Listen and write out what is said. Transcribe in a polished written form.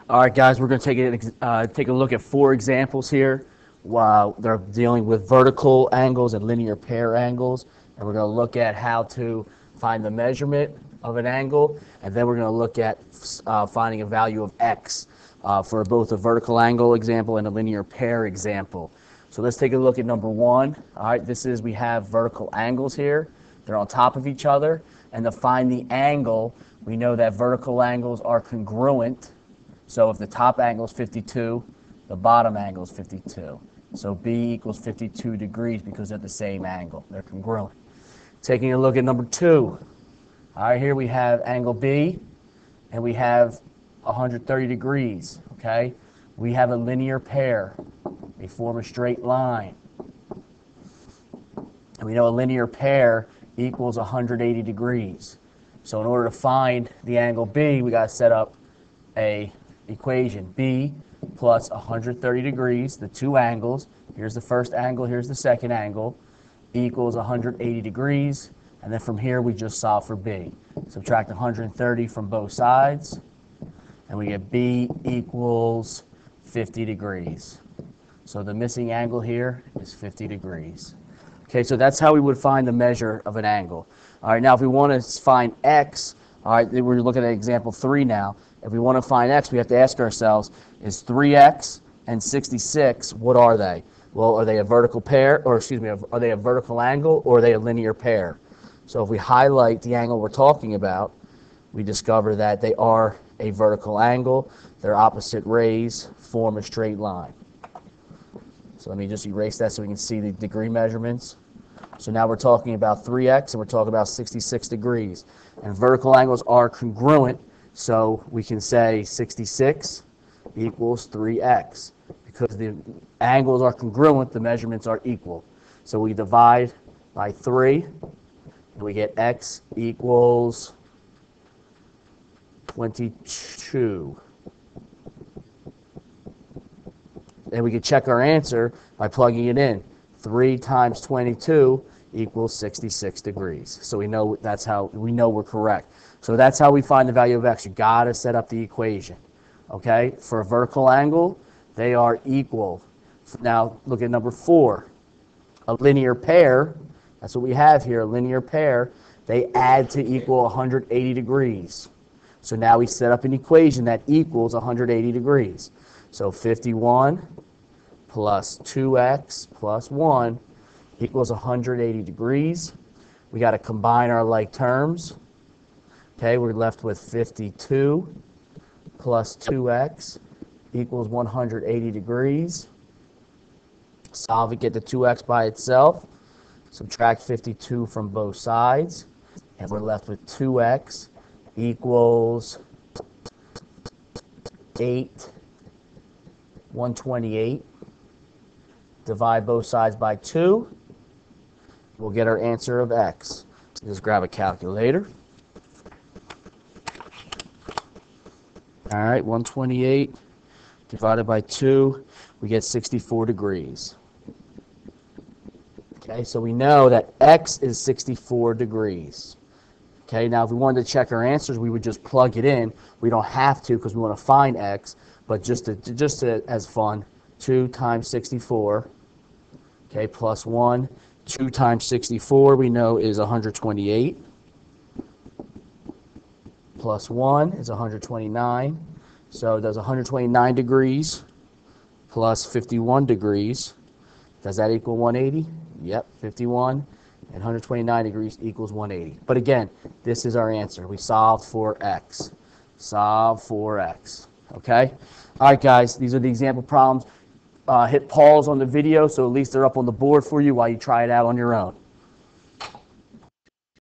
All right, guys, we're going to take a look at 4 examples here. They're dealing with vertical angles and linear pair angles, and we're going to look at how to find the measurement of an angle, and then we're going to look at finding a value of x for both a vertical angle example and a linear pair example. So let's take a look at number 1. All right, we have vertical angles here. They're on top of each other, and to find the angle, we know that vertical angles are congruent. So if the top angle is 52, the bottom angle is 52. So B equals 52 degrees because they're the same angle. They're congruent. Taking a look at number 2. All right, here we have angle B, and we have 130 degrees, okay? We have a linear pair. They form a straight line. And we know a linear pair equals 180 degrees. So in order to find the angle B, we got to set up a equation. B plus 130 degrees, the two angles, here's the first angle, here's the second angle, equals 180 degrees, and then from here we just solve for B. Subtract 130 from both sides, and we get B equals 50 degrees. So the missing angle here is 50 degrees. Okay, so that's how we would find the measure of an angle. All right, now if we want to find x, all right, we're looking at example 3 now. If we want to find x, we have to ask ourselves, is 3x and 66, what are they? Well, are they a vertical pair, or excuse me, are they a vertical angle, or are they a linear pair? So if we highlight the angle we're talking about, we discover that they are a vertical angle. Their opposite rays form a straight line. So let me just erase that so we can see the degree measurements. So now we're talking about 3x, and we're talking about 66 degrees. And vertical angles are congruent. So we can say 66 equals 3x. Because the angles are congruent, the measurements are equal. So we divide by 3, and we get x equals 22. And we can check our answer by plugging it in. 3 times 22 equals 66 degrees. So we know we're correct. So that's how we find the value of x. You got to set up the equation. Okay? For a vertical angle, they are equal. Now look at number 4. A linear pair, that's what we have here, a linear pair, they add to equal 180 degrees. So now we set up an equation that equals 180 degrees. So 51 plus 2x plus 1 equals 180 degrees. We got to combine our like terms. Okay, we're left with 52 plus 2x equals 180 degrees. Solve it, get the 2x by itself. Subtract 52 from both sides. And we're left with 2x equals 128. Divide both sides by 2. We'll get our answer of x. Just grab a calculator. All right, 128 divided by 2, we get 64 degrees. Okay, so we know that x is 64 degrees. Okay, now if we wanted to check our answers, we would just plug it in. We don't have to because we want to find x, but just as fun, 2 times 64, okay, plus 1. 2 times 64 we know is 128. Plus 1 is 129. So does 129 degrees plus 51 degrees. Does that equal 180? Yep, 51 and 129 degrees equals 180. But again, this is our answer. We solved for x. Solve for x. Okay? All right, guys, these are the example problems. Hit pause on the video so at least they're up on the board for you while you try it out on your own.